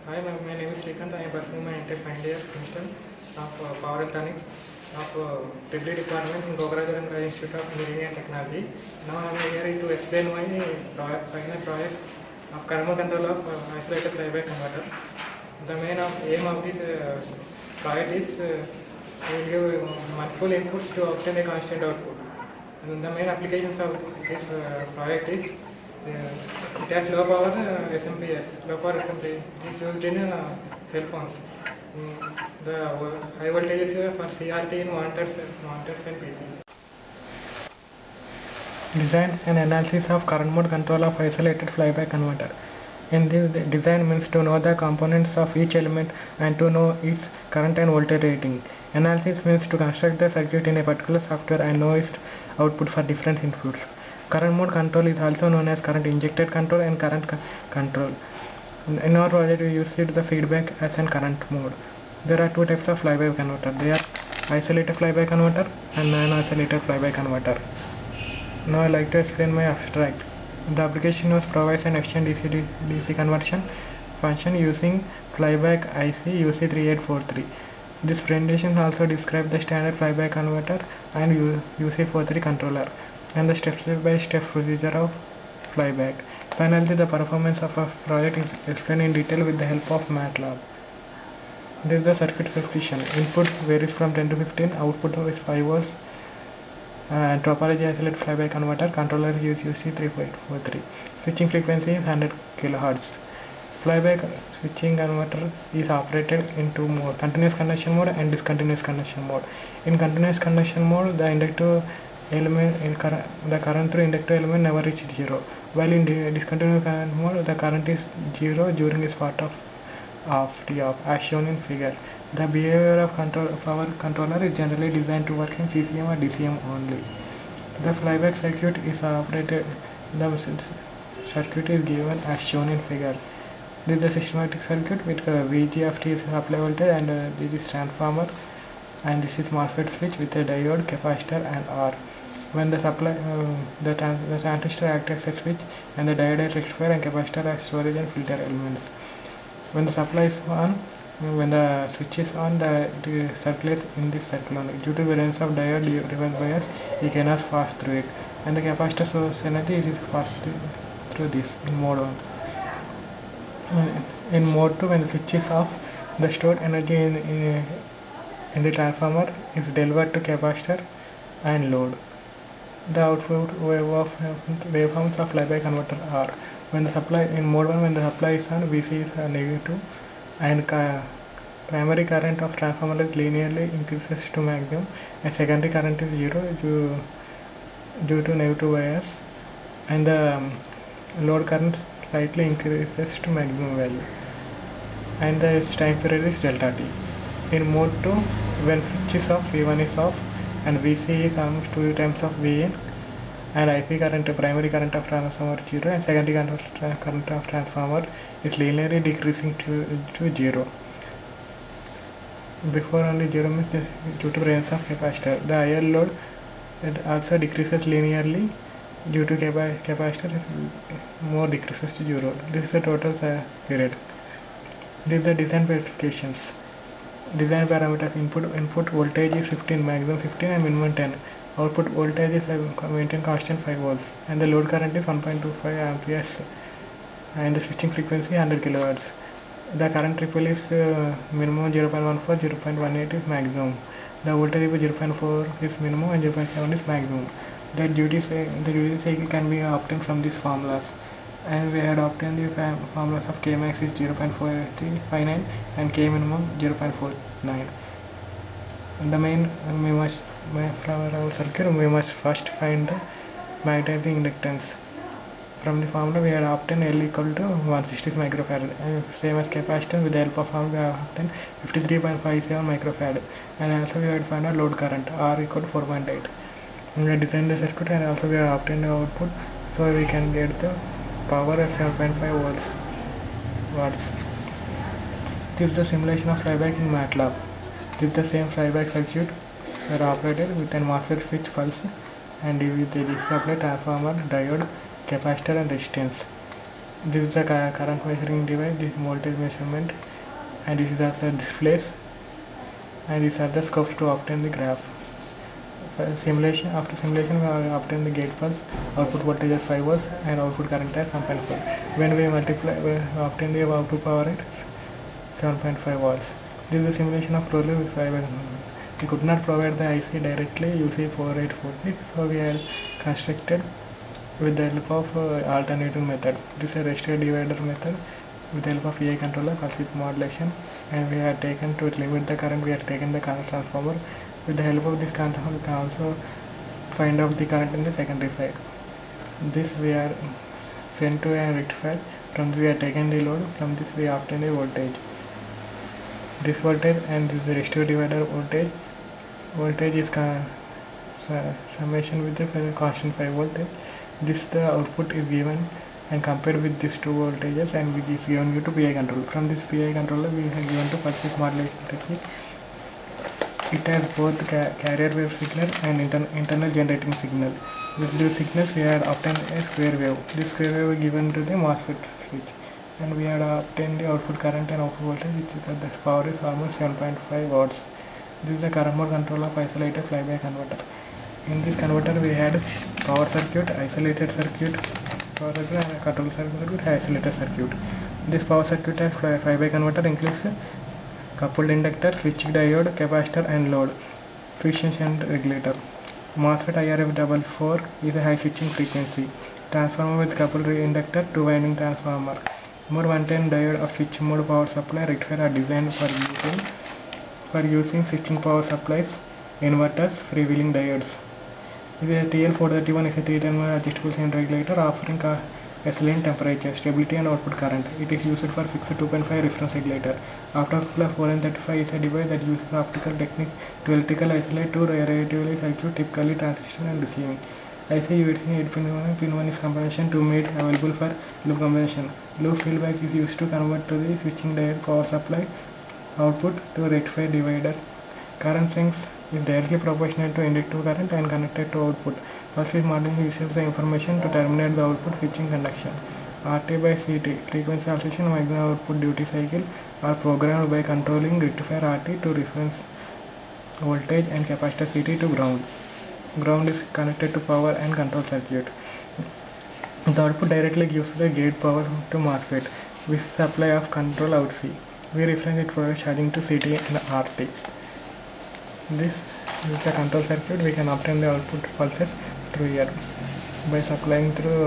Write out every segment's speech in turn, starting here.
Hi, my name is Srikanth. I am pursuing my MTech final year semester of Power Electronics of Degree Department in Gogaraja Institute of Engineering and Technology. Now I am here to explain my final project of thermal control of isolated flyback converter. The main aim of this project is to give multiple inputs to obtain a constant output. And the main applications of this project is it has low power SMPS. Low power SMP is used in cell phones. The high voltage is for CRT in monitors and PCs. Design and analysis of current mode control of isolated flyback converter. In this, the design means to know the components of each element and to know its current and voltage rating. Analysis means to construct the circuit in a particular software and know its output for different inputs. Current mode control is also known as current injected control and current control. In our project, we use the feedback as an current mode. There are two types of flyback converter. They are isolated flyback converter and non-isolated flyback converter. Now I like to explain my abstract. The application was provides an extend DC conversion function using flyback IC UC3843. This presentation also describes the standard flyback converter and UC43 controller and the step-by-step procedure of flyback. Finally, the performance of a project is explained in detail with the help of MATLAB. This is the circuit specification. Input varies from 10 to 15, output is 5 volts. Topology isolated flyback converter, controller is UC3843. Switching frequency is 100 kHz. Flyback switching converter is operated in two modes, continuous conduction mode and discontinuous conduction mode. In continuous conduction mode, the inductive element the current through inductive element never reaches zero, while in discontinuous current mode the current is zero during its part of T-off as shown in figure. The behavior of power controller is generally designed to work in CCM or DCM only. The flyback circuit is operated. The circuit is given as shown in figure. This is the systematic circuit with VGFT is supply voltage and this is transformer, and this is MOSFET switch with a diode, capacitor and R. When the supply, the transistor acts as a switch and the diode as rectifier and capacitor as storage and filter elements. When the supply is on, when the switch is on, the circulates in this circle only. Due to variance of diode driven bias, it cannot pass through it, and the capacitor source energy is passed through this in mode 1. In mode 2, when the switch is off, the stored energy in the transformer is delivered to capacitor and load. The output waveforms of flyback converter are when the supply in mode 1, when the supply is on, VC is negative and primary current of transformer is linearly increases to maximum and secondary current is 0 due to negative bias, and the load current slightly increases to maximum value, and the time period is delta t. In mode 2, when switch is off, V1 is off and VC is almost 2 times of Vin, and IP current, primary current of transformer 0 and secondary current of transformer is linearly decreasing to 0. Before only 0 means due to variance of capacitor. The IL load it also decreases linearly due to capacitor more decreases to 0. This is the total period. These are the design specifications. Design parameters: input voltage is 15, maximum 15 and minimum 10. Output voltage is maintained constant 5 volts and the load current is 1.25 amperes and the switching frequency 100 kHz. The current triple is minimum 0.14, 0.18 is maximum. The voltage is 0.4 is minimum and 0.7 is maximum. The duty cycle can be obtained from these formulas, and we had obtained the formulas of K max is 0.459 and K minimum 0.49. The main from our circuit we must first find the magnetizing inductance. From the formula we had obtained L equal to 160 microfarad, same as capacitance. With the help of formula we have obtained 53.57 microfarad, and also we had found a load current R equal to 4.8. We had designed the circuit and also we have obtained the output, so we can get the power at 7.5 watts. This is the simulation of flyback in MATLAB. This is the same flyback circuit were operated with an MOSFET switch pulse and with the DC supply, transformer, diode, capacitor and resistance. This is the current measuring device, this is voltage measurement, and this is the displays, and these are the scopes to obtain the graph. After simulation we obtain the gate pulse, output voltage as 5 volts and output current as 1.4. When we multiply, we obtain the output power at 7.5 volts. This is the simulation of Prolog with 5 volts. We could not provide the IC directly UC4846, so we had constructed with the help of alternative method. This is a resistor divider method with the help of PI controller, pulse width modulation, and we have taken to limit the current. We have taken the current transformer. With the help of this transformer, we can also find out the current in the secondary side. This we are sent to a rectifier. From this we are taken the load. From this we obtain the voltage. This voltage and this is the resistor divider voltage. Voltage is summation with the constant 5 voltage. This the output is given and compared with these two voltages, and which is given to PI controller. From this PI controller we have given to pulse width modulation technique. It has both carrier wave signal and internal generating signal. With these signals we had obtained a square wave. This square wave is given to the MOSFET switch, and we had obtained the output current and output voltage, which is the power is almost 7.5 watts. This is the current mode control of isolated flyback converter. In this converter we had power circuit, isolated circuit, power circuit and control circuit, isolated circuit. This power circuit as flyback converter includes coupled inductor, switch diode, capacitor and load, switch and regulator. MOSFET IRF44 is a high switching frequency. Transformer with coupled inductor, 2-winding transformer. More 110 diode of switch mode power supply rectifier are designed for using switching power supplies, inverters, freewheeling diodes. The TL431 is a 310 adjustable cylinder regulator offering excellent temperature, stability and output current. It is used for fixed 2.5 reference regulator. Optoflux 4N35 is a device that uses optical technique to electrical isolate two relatively circuit, typically transistor and receiving. IC UHD 8.1 pin 1 is combination to made available for loop combination. Loop feedback is used to convert to the switching diode power supply output to rectifier divider. Current sinks is directly proportional to inductive current and connected to output. Pulse width modulation uses the information to terminate the output switching conduction. RT by CT, frequency oscillation maximum output duty cycle, are programmed by controlling rectifier RT to reference voltage and capacitor CT to ground. Ground is connected to power and control circuit. The output directly gives the gate power to MOSFET with supply of control out C. We reference it for charging to CT and RT. This is the control circuit. We can obtain the output pulses through here by supplying through.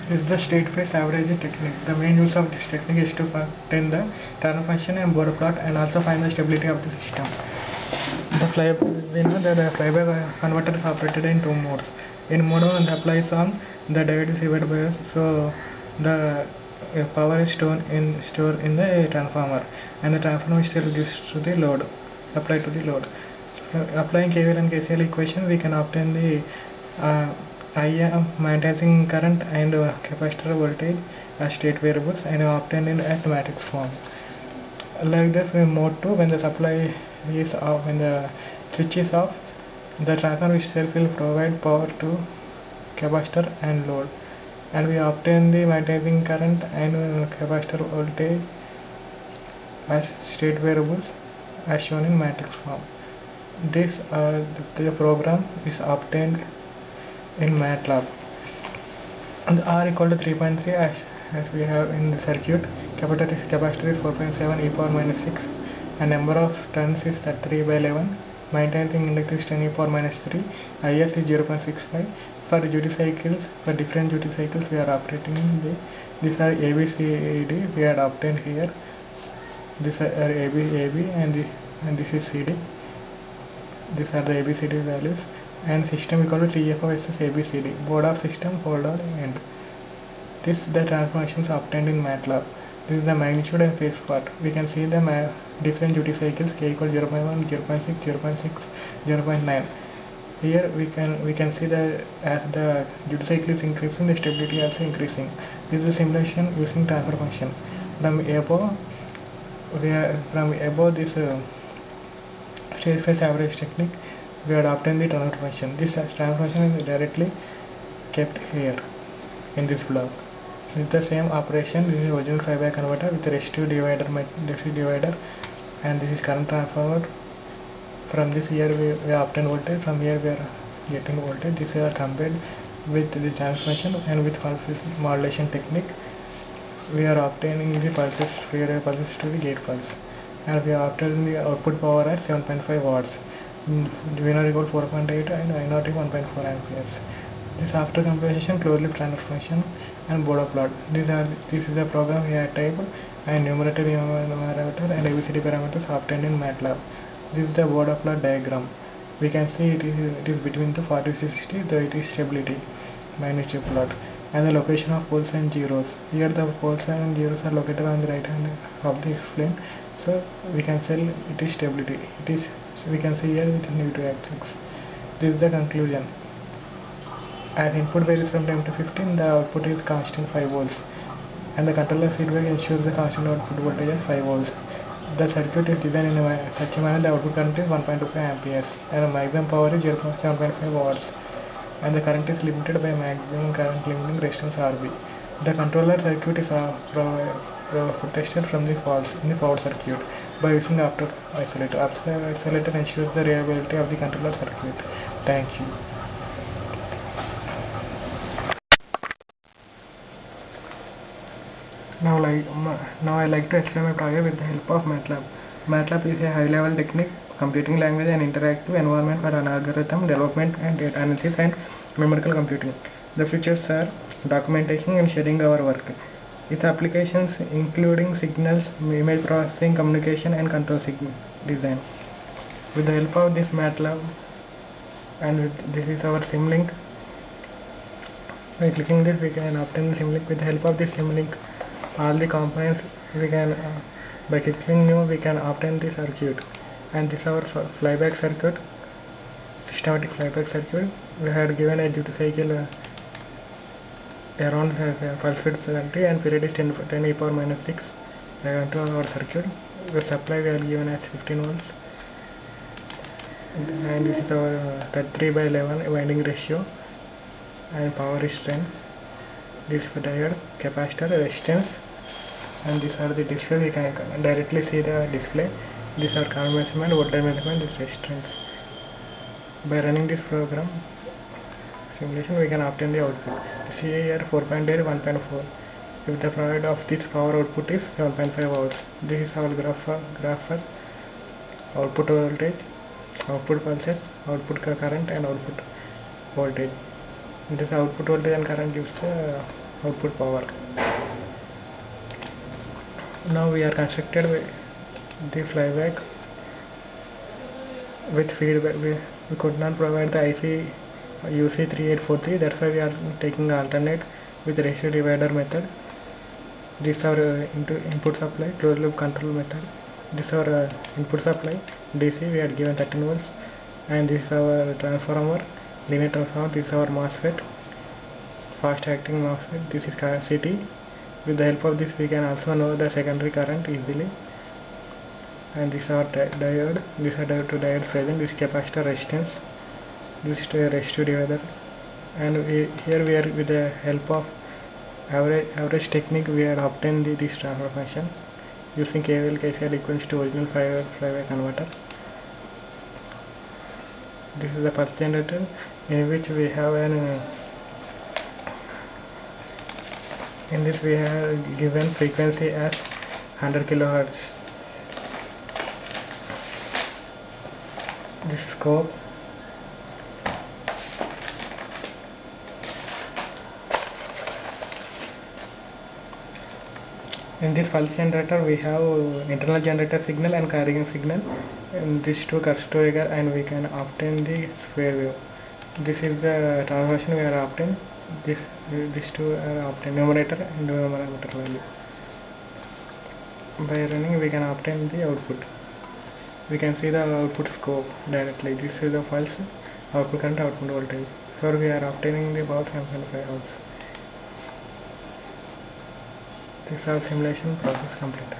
This is the state phase averaging technique. The main use of this technique is to obtain the transfer function and Bohr plot and also find the stability of the system. We know that the flyback converter is operated in two modes. In mode 1, the apply is on, the diode is divided by us, so the power is stored in the transformer, and the transformer still gives to the load, applied to the load. Applying KVL and KCL equation, we can obtain the IA magnetizing current and capacitor voltage as state variables and obtained in at matrix form. Like this, in mode 2, when the supply is off, when the switch is off, the transformer itself will provide power to capacitor and load, and we obtain the magnetizing current and capacitor voltage as state variables as shown in matrix form. This the program is obtained in MATLAB. And R equal to 3.3 as we have in the circuit. Capacitor is 4.7 e power minus 6, and number of turns is 3 by 11. Magnetizing inductor is 10 e power minus 3. IS is 0.65. For duty cycles, for different duty cycles, we are operating in these are ABCD. We are obtained here. These are AB, and this is CD. These are the ABCD values. And system equal to TFO versus ABCD. Board of system, hold on, end. This the transformations obtained in MATLAB. This is the magnitude and phase part. We can see the different duty cycles, K equal 0.1, 0.6, 0.6, 0.9. Here we can see that as the duty cycle is increasing, the stability also increasing. This is a simulation using transfer function. From above this state phase average technique, we had obtained the transfer function. This transfer function is directly kept here in this block. With the same operation, this is original flyback converter with resistive divider, and this is current transformer. From this here we obtain voltage, from here we are getting voltage. This is compared with the transmission and with pulse modulation technique. We are obtaining the pulses, feedback pulses to the gate pulse, and we are obtaining the output power at 7.5 watts. V0 equal 4.8 and I0 is 1.4 amperes. This after computation, closed loop transformation and Bodo plot. This is the program we have typed and numerator and ABCD parameters obtained in MATLAB. This is the Bodo plot diagram. We can see it is between the 40 to 60, it is stability magnitude plot, and the location of poles and zeros. Here the poles and zeros are located on the right hand of the plane, so we can say it is stability. We can see here with negative axis. This is the conclusion. As input varies from 10 to 15, the output is constant 5 volts, and the controller feedback ensures the constant output voltage at 5 volts. The circuit is designed in such a manner the output current is 1.25 amperes, and the maximum power is 7.5 watts, and the current is limited by maximum current limiting resistance RB. The controller circuit is protected from the faults in the forward circuit by using the after isolator. After isolator ensures the reliability of the controller circuit. Thank you. Now I like to explain my project with the help of MATLAB. MATLAB is a high-level technique, computing language and interactive environment for an algorithm development and data analysis and numerical computing. The features are documentation and sharing our work. Its applications including signals, image processing, communication and control design. With the help of this MATLAB, and this is our symlink. By clicking this we can obtain the symlink. With the help of this symlink, all the components we can by clicking new we can obtain the circuit, and this is our flyback circuit, systematic flyback circuit. We had given a duty cycle around pulse width 70 and period is 10 e power minus 6 to our circuit. The supply we are given as 15 volts, and this is our 33 by 11 winding ratio, and power is 10. This is the diode, capacitor, resistance, and these are the display. We can directly see the display. These are current measurement, voltage measurement, this resistance. By running this program simulation, we can obtain the output. See here 4.8, 1.4. If the product of this power output is 7.5 volts. This is our graph for output voltage, output pulses, output current, and output voltage. This output voltage and current gives the output power. Now we are constructed the flyback with feedback. We could not provide the IC UC3843, that's why we are taking alternate with ratio divider method. This is our input supply, closed loop control method. This is our input supply DC, we are given 13 volts, and this is our transformer, linear transformer. This is our MOSFET, fast acting MOSFET. This is CT. With the help of this we can also know the secondary current easily. And this is our diode. These are diode to diode present. This is capacitor, resistance. This is a resistive divider. And here we are with the help of average technique we are obtained this transfer function using KVL KCL equals to original flyback converter. This is the pulse generator in which we have in this we have given frequency as 100 kilohertz. This scope. In this pulse generator we have internal generator signal and carrying signal, and these two curves together and we can obtain the square wave. This is the transformation we are obtained. These two are obtained, numerator and denominator value. By running we can obtain the output. We can see the output scope directly. This is the pulse, output current, output voltage. So we are obtaining the power 7.5 volts. This is our simulation process completed.